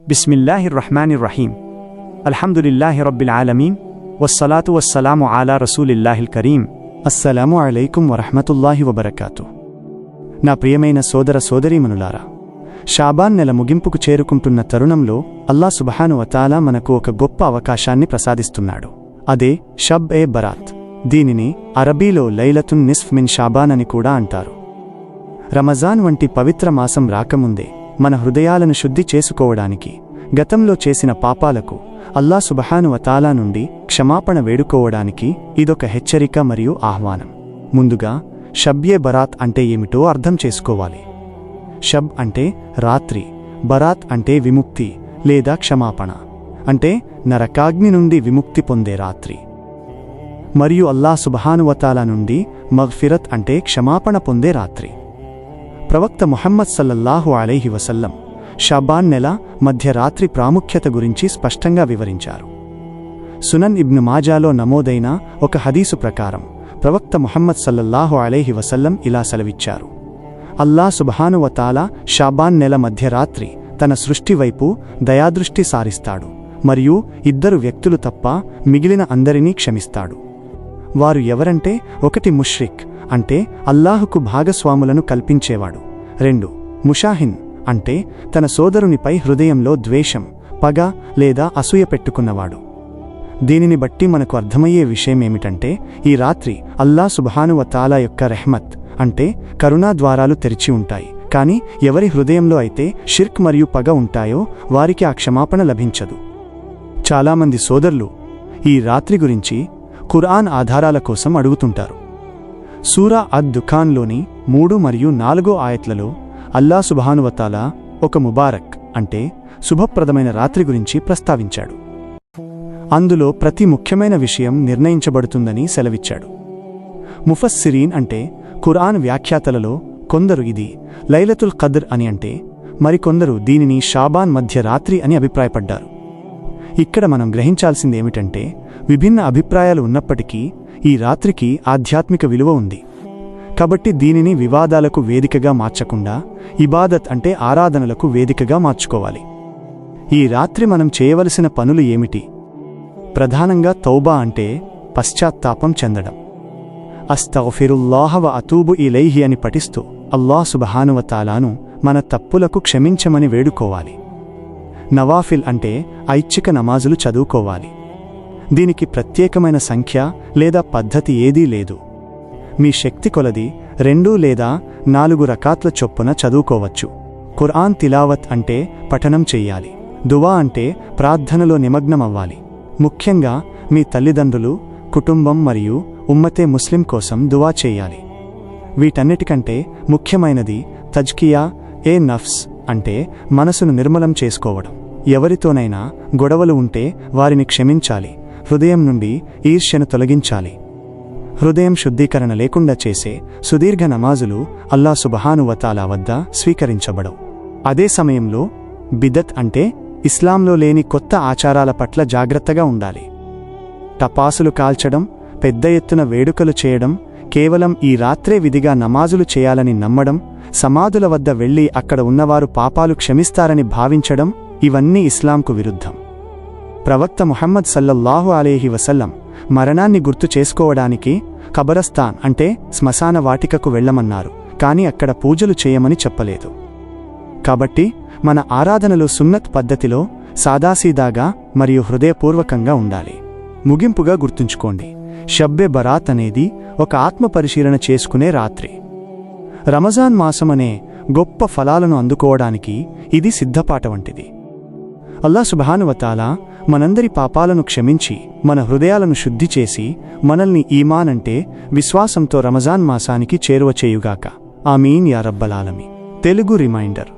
బిస్మిల్లాహిర్రహ్మానిర్రహీం. అల్హమ్దులిల్లాహి రబ్బిల్ ఆలమీన్. వస్సలాతు వస్సలాము అలా రసూలిల్లాహిల్ కరీం. అస్సలాము అలైకుం వరహ్మతుల్లాహి వబరకాతు. నా ప్రియమైన సోదర సోదరీమణులారా, షాబాన్ నెల ముగింపుకు చేరుకుంటున్న తరుణంలో అల్లాహ్ సుబ్హానహు వ తఆలా మనకు ఒక గొప్ప అవకాశాన్ని ప్రసాదిస్తున్నాడు. అదే షబ్ ఏ బరాత్. దీనిని అరబీలో లైలతున్ నిస్ఫ్ మిన్ షాబాన్ అని కూడా అంటారు. రమజాన్ వంటి పవిత్ర మాసం రాకముందే మన హృదయాలను శుద్ధి చేసుకోవడానికి, గతంలో చేసిన పాపాలకు అల్లాహ్ సుబ్హానహు వ తఆలా నుండి క్షమాపణ వేడుకోవడానికి ఇదొక హెచ్చరిక మరియు ఆహ్వానం. ముందుగా షబ్ ఏ బరాత్ అంటే ఏమిటో అర్థం చేసుకోవాలి. షబ్ అంటే రాత్రి, బరాత్ అంటే విముక్తి లేదా క్షమాపణ, అంటే నరకాగ్ని నుండి విముక్తి పొందే రాత్రి. మరియు అల్లాహ్ సుబ్హానహు వ తఆలా నుండి మగ్ఫిరత్ అంటే క్షమాపణ పొందే రాత్రి. ప్రవక్త ముహమ్మద్ సల్లల్లాహు అలైహి వసల్లం షాబాన్ నెల మధ్యరాత్రి ప్రాముఖ్యత గురించి స్పష్టంగా వివరించారు. సునన్ ఇబ్ను మాజాలో నమోదైన ఒక హదీసు ప్రకారం ప్రవక్త ముహమ్మద్ సల్లల్లాహు అలైహి వసల్లం ఇలా సెలవిచ్చారు: అల్లాహ్ సుబ్హానహు వ తఆలా షాబాన్ నెల మధ్యరాత్రి తన సృష్టి వైపు దయాదృష్టి సారిస్తాడు మరియు 2 వ్యక్తులు తప్ప మిగిలిన అందరినీ క్షమిస్తాడు. వారు ఎవరంటే, 1 ముష్రిక్ అంటే అల్లాహుకు భాగస్వాములను కల్పించేవాడు. 2 ముషాహిన్ అంటే తన సోదరునిపై హృదయంలో ద్వేషం, పగ లేదా అసూయ పెట్టుకున్నవాడు. దీనిని బట్టి మనకు అర్థమయ్యే విషయమేమిటంటే, ఈ రాత్రి అల్లాహ్ సుబ్హానహు వ తఆలా యొక్క రెహ్మత్ అంటే కరుణా ద్వారాలు తెరిచి ఉంటాయి. కానీ ఎవరి హృదయంలో అయితే షిర్క్ మరియు పగ ఉంటాయో వారికి ఆ క్షమాపణ లభించదు. చాలామంది సోదరులు ఈ రాత్రి గురించి ఖురాన్ ఆధారాల కోసం అడుగుతుంటారు. సూరా అద్-దుఖాన్లోని 3 మరియు 4 ఆయత్లలో అల్లాహ్ సుబ్హానహు వ తఆలా ఒక ముబారక్ అంటే శుభప్రదమైన రాత్రి గురించి ప్రస్తావించాడు. అందులో ప్రతి ముఖ్యమైన విషయం నిర్ణయించబడుతుందని సెలవిచ్చాడు. ముఫస్సిరీన్ అంటే ఖురాన్ వ్యాఖ్యాతలలో కొందరు ఇది లైలతుల్ ఖద్ర్ అని అంటే, మరికొందరు దీనిని షాబాన్ మధ్య రాత్రి అని అభిప్రాయపడ్డారు. ఇక్కడ మనం గ్రహించాల్సిందేమిటంటే, విభిన్న అభిప్రాయాలు ఉన్నప్పటికీ ఈ రాత్రికి ఆధ్యాత్మిక విలువ ఉంది. కాబట్టి దీనిని వివాదాలకు వేదికగా మార్చకుండా ఇబాదత్ అంటే ఆరాధనలకు వేదికగా మార్చుకోవాలి. ఈ రాత్రి మనం చేయవలసిన పనులు ఏమిటి? ప్రధానంగా తౌబా అంటే పశ్చాత్తాపం చెందడం. అస్తగ్ఫిరుల్లాహ వ అతూబు ఇలైహి అని పఠిస్తూ అల్లాహ్ సుబ్హానహు వ తఆలాను మన తప్పులకు క్షమించమని వేడుకోవాలి. నవాఫిల్ అంటే ఐచ్ఛిక నమాజులు చదువుకోవాలి. దీనికి ప్రత్యేకమైన సంఖ్య లేదా పద్ధతి ఏదీ లేదు. మీ శక్తి కొలది 2 లేదా 4 రకాత్ల చొప్పున చదువుకోవచ్చు. ఖురాన్ తిలావత్ అంటే పఠనం చెయ్యాలి. దువా అంటే ప్రార్థనలో నిమగ్నమవ్వాలి. ముఖ్యంగా మీ తల్లిదండ్రులు, కుటుంబం మరియు ఉమ్మతే ముస్లిం కోసం దువా చెయ్యాలి. వీటన్నిటికంటే ముఖ్యమైనది తజ్కియా ఏ నఫ్స్ అంటే మనసును నిర్మలం చేసుకోవడం. ఎవరితోనైనా గొడవలు ఉంటే వారిని క్షమించాలి. హృదయం నుండి ఈర్ష్యను తొలగించాలి. హృదయం శుద్ధీకరణ లేకుండా చేసే సుదీర్ఘ నమాజులు అల్లాహ్ సుబ్హానహు వ తఆలా వద్ద స్వీకరించబడవు. అదే సమయంలో బిదత్ అంటే ఇస్లాంలో లేని కొత్త ఆచారాల పట్ల జాగ్రత్తగా ఉండాలి. టపాసులు కాల్చడం, పెద్ద ఎత్తున వేడుకలు చేయడం, కేవలం ఈ రాత్రే విధిగా నమాజులు చేయాలని నమ్మడం, సమాధుల వద్ద వెళ్లి అక్కడ ఉన్నవారు పాపాలు క్షమిస్తారని భావించడం, ఇవన్నీ ఇస్లాంకు విరుద్ధం. ప్రవక్త ముహమ్మద్ సల్లల్లాహు అలైహి వసల్లం మరణాన్ని గుర్తు చేసుకోవడానికి ఖబరస్థాన్ అంటే శ్మశాన వాటికకు వెళ్లమన్నారు, కానీ అక్కడ పూజలు చేయమని చెప్పలేదు. కాబట్టి మన ఆరాధనలు సున్నత్ పద్ధతిలో సాదాసీదాగా మరియు హృదయపూర్వకంగా ఉండాలి. ముగింపుగా గుర్తుంచుకోండి, షబ్బే బరాత్ అనేది ఒక ఆత్మపరిశీలన చేసుకునే రాత్రి. రమజాన్ మాసమనే గొప్ప ఫలాలను అందుకోవడానికి ఇది సిద్ధపాట వంటిది. అల్లాహ్ సుబ్హానహు వ తఆలా మనందరి పాపాలను క్షమించి మన హృదయాలను శుద్ధి చేసి మనల్ని ఈమాన్ అంటే విశ్వాసంతో రమజాన్ మాసానికి చేరువ చేయుగాక. ఆమీన్ యా రబ్బల్ ఆలమీన్. తెలుగు రిమైండర్.